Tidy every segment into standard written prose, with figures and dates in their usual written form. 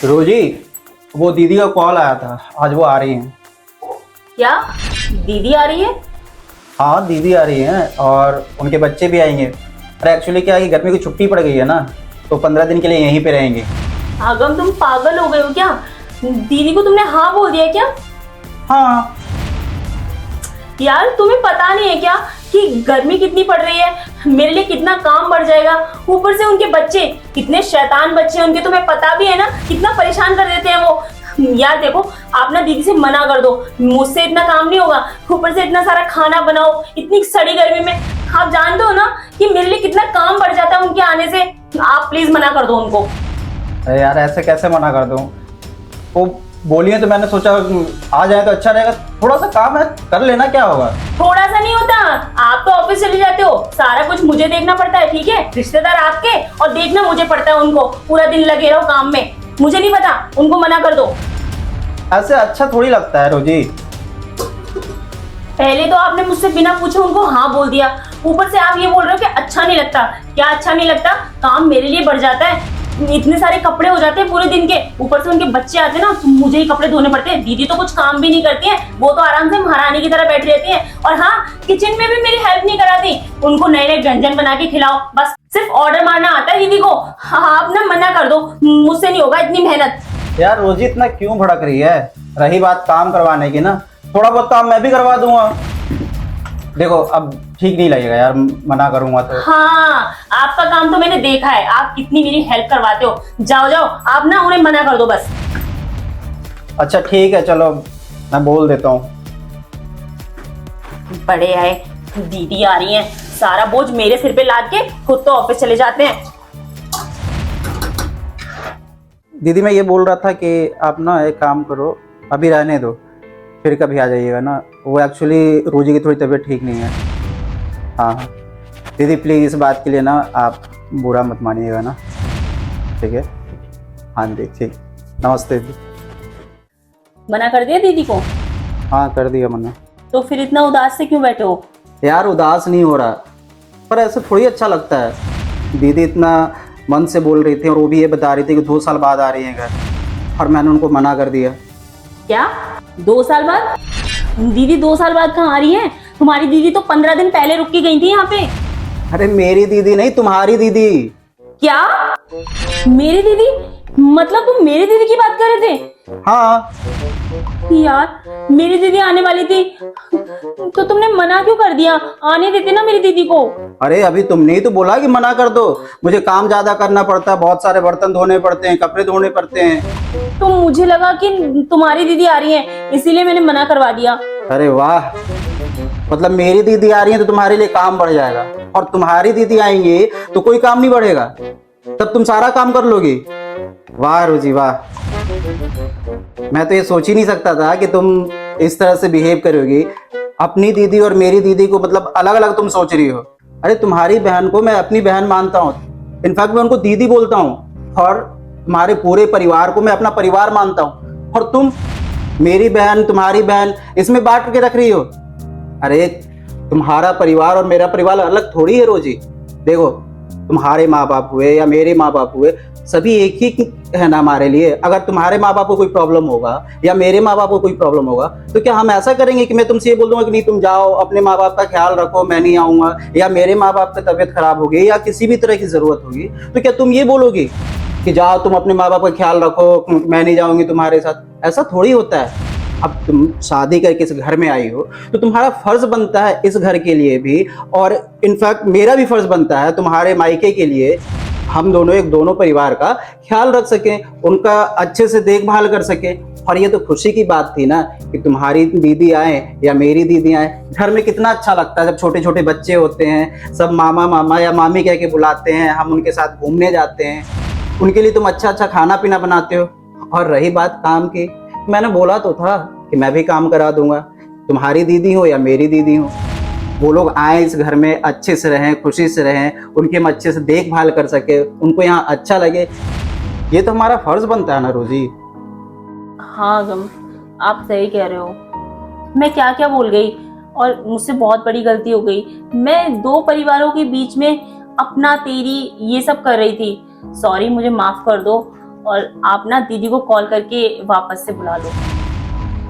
रोजी, वो दीदी का कॉल आया था, आज वो आ रही हैं। क्या दीदी आ रही है? हाँ, दीदी आ रही हैं और उनके बच्चे भी आएंगे। अरे एक्चुअली क्या है कि गर्मी की छुट्टी पड़ गई है ना, तो 15 दिन के लिए यहीं पे रहेंगे। आगम, तुम पागल हो गए हो क्या? दीदी को तुमने हाँ बोल दिया क्या? हाँ। यार तुम्हें पता नहीं है क्या कि गर्मी कितनी पड़ रही है, मेरे लिए कितना काम बढ़ जाएगा। ऊपर से उनके बच्चे कितने शैतान बच्चे हैं उनके, तुम्हें पता भी है ना कितना परेशान कर देते हैं वो। यार देखो, आप ना दीदी से मना कर दो, मुझसे इतना काम नहीं होगा। ऊपर से इतना सारा खाना बनाओ इतनी सड़ी गर्मी में। आप जानते हो ना कि मेरे लिए कितना काम बढ़ जाता है उनके आने से। आप प्लीज मना कर दो उनको। अरे यार, ऐसे कैसे मना कर दूँ? वो बोली है तो मैंने सोचा आ जाए तो अच्छा रहेगा। थोड़ा सा काम है, कर लेना, क्या होगा। थोड़ा सा नहीं होता, आप तो ऑफिस चले जाते हो, सारा कुछ मुझे देखना पड़ता है, ठीक है? रिश्तेदार आपके और देखना मुझे पड़ता है उनको। पूरा दिन लगे रहो काम में, मुझे नहीं पता, उनको मना कर दो। ऐसे अच्छा थोड़ी लगता है रोजी। पहले तो आपने मुझसे बिना पूछे उनको हाँ बोल दिया, ऊपर से आप ये बोल रहे हो कि अच्छा नहीं लगता। क्या अच्छा नहीं लगता? काम मेरे लिए बढ़ जाता है, इतने सारे कपड़े हो जाते हैं पूरे दिन के। ऊपर से उनके बच्चे आते हैं ना, तो मुझे ही कपड़े धोने पड़ते हैं। दीदी तो कुछ काम भी नहीं करती है, वो तो आराम से महारानी की तरह बैठी रहती है। और हाँ, किचन में भी मेरी हेल्प नहीं कराती। उनको नए नए व्यंजन बना के खिलाओ, बस सिर्फ ऑर्डर मारना आता है दीदी को। हाँ, आप ना मना कर दो, मुझसे नहीं होगा इतनी मेहनत। यार रोजी, इतना क्यों भड़क रही है? रही बात काम करवाने की ना, थोड़ा बहुत काम मैं भी करवा दूंगा। देखो, अब ठीक नहीं लगेगा यार, मना करूंगा तो। हाँ, आपका काम तो मैंने देखा है, आप कितनी मेरी हेल्प करवाते हो। जाओ जाओ, आप ना उन्हें मना कर दो बस। अच्छा ठीक है, चलो मैं बोल देता हूँ। बड़े आए, दीदी आ रही हैं, सारा बोझ मेरे सिर पे लाद के खुद तो ऑफिस चले जाते हैं। दीदी, मैं ये बोल रहा था कि आप ना एक काम करो, अभी रहने दो, फिर कभी आ जाइएगा ना। वो एक्चुअली रोजी की थोड़ी तबीयत ठीक नहीं है। हाँ हाँ दीदी, प्लीज़ इस बात के लिए ना आप बुरा मत मानिएगा ना, ठीक है? हाँ दी, ठीक। नमस्ते दी। मना कर दिया दीदी को? हाँ, कर दिया मना। तो फिर इतना उदास से क्यों बैठे हो? यार उदास नहीं हो रहा, पर ऐसे थोड़ी अच्छा लगता है। दीदी इतना मन से बोल रही थी और वो भी ये बता रही थी कि 2 साल बाद आ रही हैं घर, और मैंने उनको मना कर दिया। क्या 2 साल बाद? दीदी 2 साल बाद कहाँ आ रही है? तुम्हारी दीदी तो 15 दिन पहले रुक के गई थी यहाँ पे। अरे मेरी दीदी नहीं, तुम्हारी दीदी। क्या? मेरी दीदी? मतलब तुम मेरी दीदी की बात कर रहे थे? हाँ। यार मेरी दीदी आने वाली थी, तो तुमने मना क्यों कर दिया? आने देते ना मेरी दीदी को। अरे अभी तुमने ही तो बोला कि मना कर दो। मुझे काम ज्यादा करना पड़ता है, बहुत सारे बर्तन धोने पड़ते हैं, कपड़े धोने पड़ते हैं। तो मुझे लगा कि तुम्हारी दीदी आ रही है, इसीलिए मैंने मना करवा दिया। अरे वाह, मतलब मेरी दीदी आ रही है तो तुम्हारे लिए काम बढ़ जाएगा, और तुम्हारी दीदी आएंगी तो कोई काम नहीं बढ़ेगा, तब तुम सारा काम कर लोगी। वाह रोजी वाह, मैं तो ये सोच ही नहीं सकता था कि तुम इस तरह से बिहेव करोगी। अपनी दीदी और मेरी दीदी को मतलब अलग अलग तुम सोच रही हो। अरे तुम्हारी बहन को मैं अपनी बहन मानता हूँ, इनफैक्ट मैं उनको दीदी बोलता हूँ, और तुम्हारे पूरे परिवार को मैं अपना परिवार मानता हूँ, और तुम मेरी बहन तुम्हारी बहन इसमें बांट के रख रही हो। अरे तुम्हारा परिवार और मेरा परिवार अलग थोड़ी है रोजी। देखो, तुम्हारे माँ बाप हुए या मेरे माँ बाप हुए, सभी एक ही है ना हमारे लिए। अगर तुम्हारे माँ बाप को कोई प्रॉब्लम होगा या मेरे माँ बाप को कोई प्रॉब्लम होगा, तो क्या हम ऐसा करेंगे कि मैं तुमसे ये बोल दूंगा कि नहीं तुम जाओ अपने माँ बाप का ख्याल रखो, मैं नहीं आऊंगा? या मेरे माँ बाप की तबीयत खराब होगी या किसी भी तरह की जरूरत होगी, तो क्या तुम ये बोलोगी कि जाओ तुम अपने माँ बाप का ख्याल रखो, मैं नहीं जाऊंगी तुम्हारे साथ? ऐसा थोड़ी होता है। अब तुम शादी करके इस घर में आई हो, तो तुम्हारा फर्ज बनता है इस घर के लिए भी, और इनफैक्ट मेरा भी फर्ज बनता है तुम्हारे मायके के लिए, हम दोनों परिवार का ख्याल रख सकें, उनका अच्छे से देखभाल कर सकें। और ये तो खुशी की बात थी ना कि तुम्हारी दीदी आए या मेरी दीदी आए। घर में कितना अच्छा लगता है जब छोटे छोटे बच्चे होते हैं, सब मामा मामा या मामी कह के बुलाते हैं, हम उनके साथ घूमने जाते हैं, उनके लिए तुम अच्छा अच्छा खाना पीना बनाते हो। और रही बात काम की, मैंने बोला तो था कि मैं भी काम करा दूंगा, तुम्हारी दीदी हो या मेरी दीदी हो। वो लोग आए इस घर में, अच्छे से रहें, खुशी से रहें, उनके हम अच्छे से देखभाल कर सके, उनको यहाँ अच्छा लगे, ये तो हमारा फर्ज बनता है ना रोजी। हाँ गम, आप सही कह रहे हो। मैं क्या क्या बोल गई, और मुझसे बहुत बड़ी गलती हो गई। मैं 2 परिवारों के बीच में अपना तेरी ये सब कर रही थी। सॉरी, मुझे माफ कर दो। और आप ना दीदी को कॉल करके वापस से बुला लो।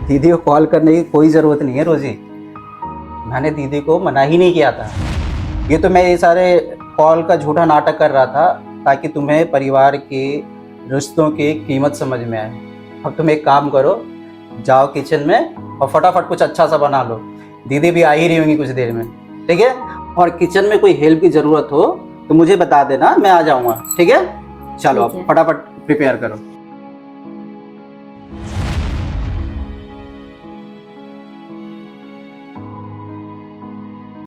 दीदी को कॉल करने की कोई ज़रूरत नहीं है रोजी, मैंने दीदी को मना ही नहीं किया था। ये तो मैं ये सारे कॉल का झूठा नाटक कर रहा था ताकि तुम्हें परिवार के रिश्तों की कीमत समझ में आए। अब तुम एक काम करो, जाओ किचन में और फटाफट कुछ अच्छा सा बना लो, दीदी भी आ ही रही होंगी कुछ देर में, ठीक है। और किचन में कोई हेल्प की ज़रूरत हो तो मुझे बता देना, मैं आ जाऊँगा, ठीक है। चलो ठीक अब है। फटाफट प्रिपेयर करो।